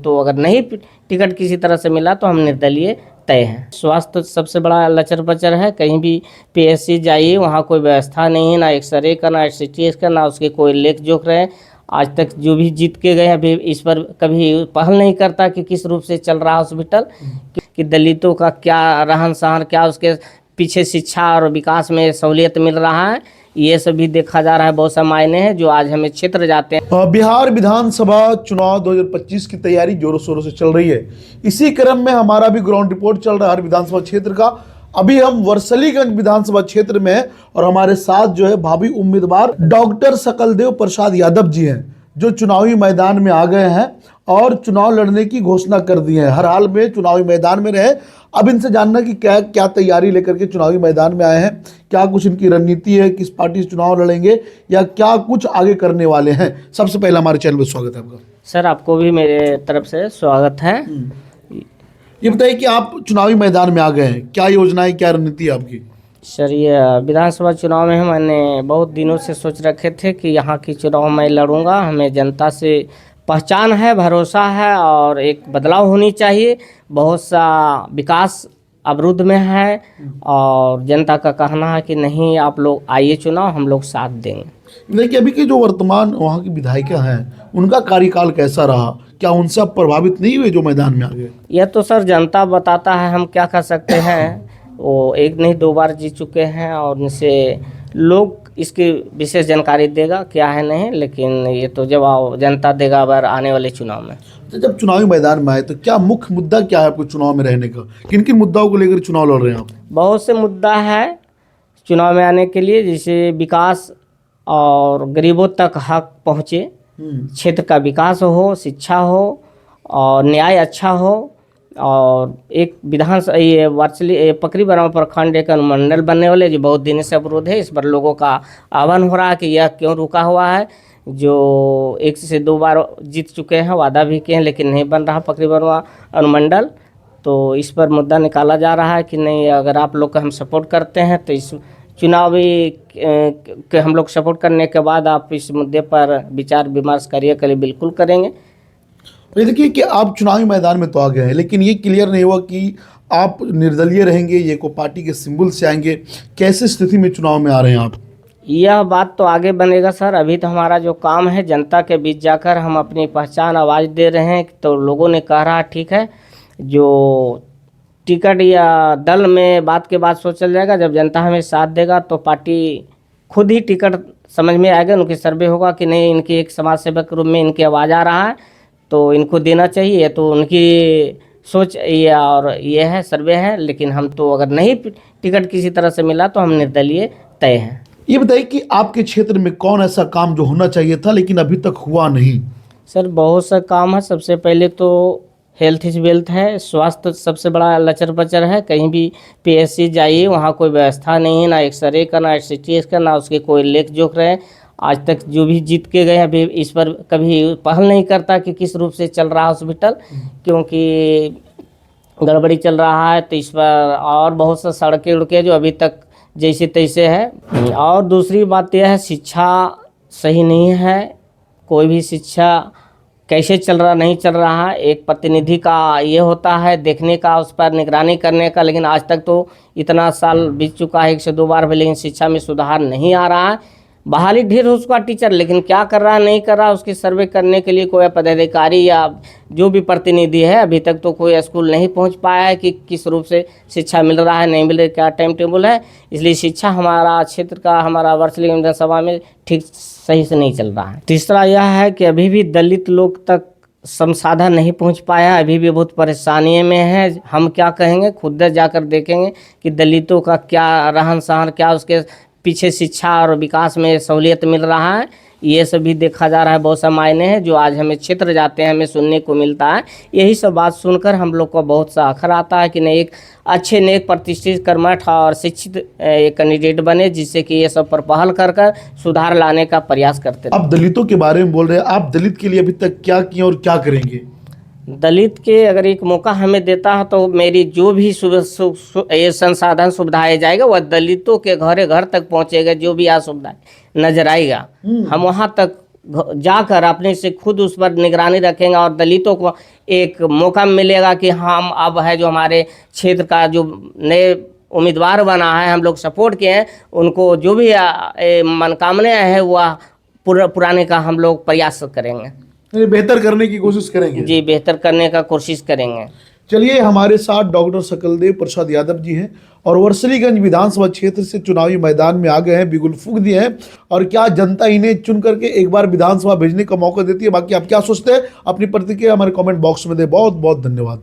तो अगर नहीं टिकट किसी तरह से मिला तो हम निर्दलीय तय हैं। स्वास्थ्य सबसे बड़ा लचर पचर है। कहीं भी पीएससी जाइए, वहाँ कोई व्यवस्था नहीं है, ना एक्सरे का, ना सीटी स्कैन, ना उसके कोई लेख जोख रहे। आज तक जो भी जीत के गए अभी इस पर कभी पहल नहीं करता कि किस रूप से चल रहा हॉस्पिटल, कि दलितों का क्या रहन सहन, क्या उसके पीछे शिक्षा और विकास में सहूलियत मिल रहा है, ये सब भी देखा जा रहा है। बहुत सा मायने हैं जो आज हमें क्षेत्र जाते हैं। बिहार विधानसभा चुनाव 2025 की तैयारी जोरों शोरों से चल रही है। इसी क्रम में हमारा भी ग्राउंड रिपोर्ट चल रहा है हर विधानसभा क्षेत्र का। अभी हम वर्सलीगंज विधानसभा क्षेत्र में हैं और हमारे साथ जो है भावी उम्मीदवार डॉक्टर सकलदेव प्रसाद यादव जी हैं, जो चुनावी मैदान में आ गए हैं और चुनाव लड़ने की घोषणा कर दी है। हर हाल में चुनावी मैदान में रहे। अब इनसे जानना कि क्या क्या तैयारी लेकर के चुनावी मैदान में आए हैं, क्या कुछ इनकी रणनीति है, किस पार्टी से चुनाव लड़ेंगे या क्या कुछ आगे करने वाले हैं। सबसे पहले हमारे चैनल में स्वागत है आपका। सर, आपको भी मेरे तरफ से स्वागत है। ये बताइए कि आप चुनावी मैदान में आ गए हैं, क्या योजनाएं, क्या रणनीति है आपकी। सर, ये विधानसभा चुनाव में मैंने बहुत दिनों से सोच रखे थे कि यहाँ की चुनाव मैं लड़ूंगा। हमें जनता से पहचान है, भरोसा है और एक बदलाव होनी चाहिए। बहुत सा विकास अवरुद्ध में है और जनता का कहना है कि नहीं, आप लोग आइए चुनाव, हम लोग साथ देंगे। देखिए, अभी के जो वर्तमान वहाँ की विधायिका हैं, उनका कार्यकाल कैसा रहा, क्या उनसे आप प्रभावित नहीं हुए जो मैदान में आ गए। यह तो सर जनता बताता है, हम क्या कर सकते हैं। वो एक नहीं दो बार जीत चुके हैं और उनसे लोग इसकी विशेष जानकारी देगा क्या है नहीं, लेकिन ये तो जवाब जनता देगा अगर आने वाले चुनाव में। तो जब चुनावी मैदान में आए तो क्या मुख्य मुद्दा क्या है आपको चुनाव में रहने का, किन किन मुद्दाओं को लेकर चुनाव लड़ रहे हैं आप। बहुत से मुद्दा है चुनाव में आने के लिए, जैसे विकास और गरीबों तक हक पहुँचे, क्षेत्र का विकास हो, शिक्षा हो और न्याय अच्छा हो। और एक ये वर्चुअली पकरी बराव प्रखंड एक अनुमंडल बनने वाले जो बहुत दिन से अवरोध है, इस पर लोगों का आह्वान हो रहा है कि यह क्यों रुका हुआ है। जो 1 से 2 बार जीत चुके हैं, वादा भी किए हैं, लेकिन नहीं बन रहा पकरी बराव अनुमंडल। तो इस पर मुद्दा निकाला जा रहा है कि नहीं, अगर आप लोग का हम सपोर्ट करते हैं तो इस चुनावी के हम लोग सपोर्ट करने के बाद आप इस मुद्दे पर विचार विमर्श करिए, कल बिल्कुल करेंगे। ये देखिए कि आप चुनावी मैदान में तो आ गए हैं, लेकिन ये क्लियर नहीं हुआ कि आप निर्दलीय रहेंगे, ये को पार्टी के सिंबल से आएंगे, कैसे स्थिति में चुनाव में आ रहे हैं आप। यह बात तो आगे बनेगा सर। अभी तो हमारा जो काम है जनता के बीच जाकर हम अपनी पहचान आवाज़ दे रहे हैं। तो लोगों ने कह रहा ठीक है, जो टिकट या दल में बात के बाद सोचल जाएगा, जब जनता हमें साथ देगा तो पार्टी खुद ही टिकट समझ में आएगा। उनकी सर्वे होगा कि नहीं, इनकी एक समाज सेवक के रूप में इनकी आवाज़ आ रहा है तो इनको देना चाहिए। तो उनकी सोच ये और ये है, सर्वे है। लेकिन हम तो अगर नहीं टिकट किसी तरह से मिला तो हम निर्दलीय तय हैं। ये बताइए कि आपके क्षेत्र में कौन ऐसा काम जो होना चाहिए था लेकिन अभी तक हुआ नहीं। सर, बहुत सा काम है। सबसे पहले तो हेल्थ इज वेल्थ है। स्वास्थ्य सबसे बड़ा लचर पचर है। कहीं भी पीएससी जाइए, वहाँ कोई व्यवस्था नहीं है, ना एक्सरे का, ना सीटी स्कैन, ना उसके कोई लेख जोख रहे। आज तक जो भी जीत के गए अभी इस पर कभी पहल नहीं करता कि किस रूप से चल रहा हॉस्पिटल, क्योंकि गड़बड़ी चल रहा है। तो इस पर और बहुत सा सड़कें उड़के जो अभी तक जैसे तैसे है। और दूसरी बात यह है, शिक्षा सही नहीं है। कोई भी शिक्षा कैसे चल रहा नहीं चल रहा है, एक प्रतिनिधि का ये होता है देखने का, उस पर निगरानी करने का। लेकिन आज तक तो इतना साल बीत चुका है, 1 से 2 बार भी, लेकिन शिक्षा में सुधार नहीं आ रहा है। बहाली ढेर हो उसका टीचर, लेकिन क्या कर रहा है नहीं कर रहा, उसकी सर्वे करने के लिए कोई पदाधिकारी या जो भी प्रतिनिधि है अभी तक तो कोई स्कूल नहीं पहुंच पाया है कि किस रूप से शिक्षा मिल रहा है, नहीं मिल रहा, क्या टाइम टेबल है। इसलिए शिक्षा हमारा क्षेत्र का, हमारा वर्सलीगंज विधानसभा में ठीक सही से नहीं चल रहा है। तीसरा यह है कि अभी भी दलित लोग तक संसाधन नहीं पहुंच पाया, अभी भी बहुत परेशानी में है। हम क्या कहेंगे, खुद जाकर देखेंगे कि दलितों का क्या रहन सहन, क्या उसके पीछे शिक्षा और विकास में सहूलियत मिल रहा है, ये सब भी देखा जा रहा है। बहुत सा मायने हैं जो आज हमें क्षेत्र जाते हैं हमें सुनने को मिलता है। यही सब बात सुनकर हम लोग को बहुत सा आखर आता है कि नहीं, एक अच्छे नेक प्रतिष्ठित कर्मठ और शिक्षित कैंडिडेट बने, जिससे कि ये सब पर पहल कर सुधार लाने का प्रयास करते हैं। आप दलितों के बारे में बोल रहे हैं, आप दलित के लिए अभी तक क्या किए और क्या करेंगे। दलित के अगर एक मौका हमें देता है तो मेरी जो भी ये संसाधन सुविधाएं जाएगा वह दलितों के घरे घर तक पहुंचेगा। जो भी यहाँ सुविधा नजर आएगा हम वहाँ तक जाकर अपने से खुद उस पर निगरानी रखेंगे और दलितों को एक मौका मिलेगा कि हम अब है जो हमारे क्षेत्र का जो नए उम्मीदवार बना है, हम लोग सपोर्ट किए हैं, उनको जो भी मनोकामनाएं हैं वह पुराने का हम लोग प्रयास करेंगे। यानी बेहतर करने की कोशिश करेंगे। जी, बेहतर करने का कोशिश करेंगे। चलिए, हमारे साथ डॉक्टर सकलदेव प्रसाद यादव जी हैं और वर्सलीगंज विधानसभा क्षेत्र से चुनावी मैदान में आ गए हैं, बिगुल फूंक दिए हैं और क्या जनता इन्हें चुन करके एक बार विधानसभा भेजने का मौका देती है। बाकी आप क्या सोचते हैं, अपनी प्रतिक्रिया हमारे कमेंट बॉक्स में दें। बहुत बहुत धन्यवाद।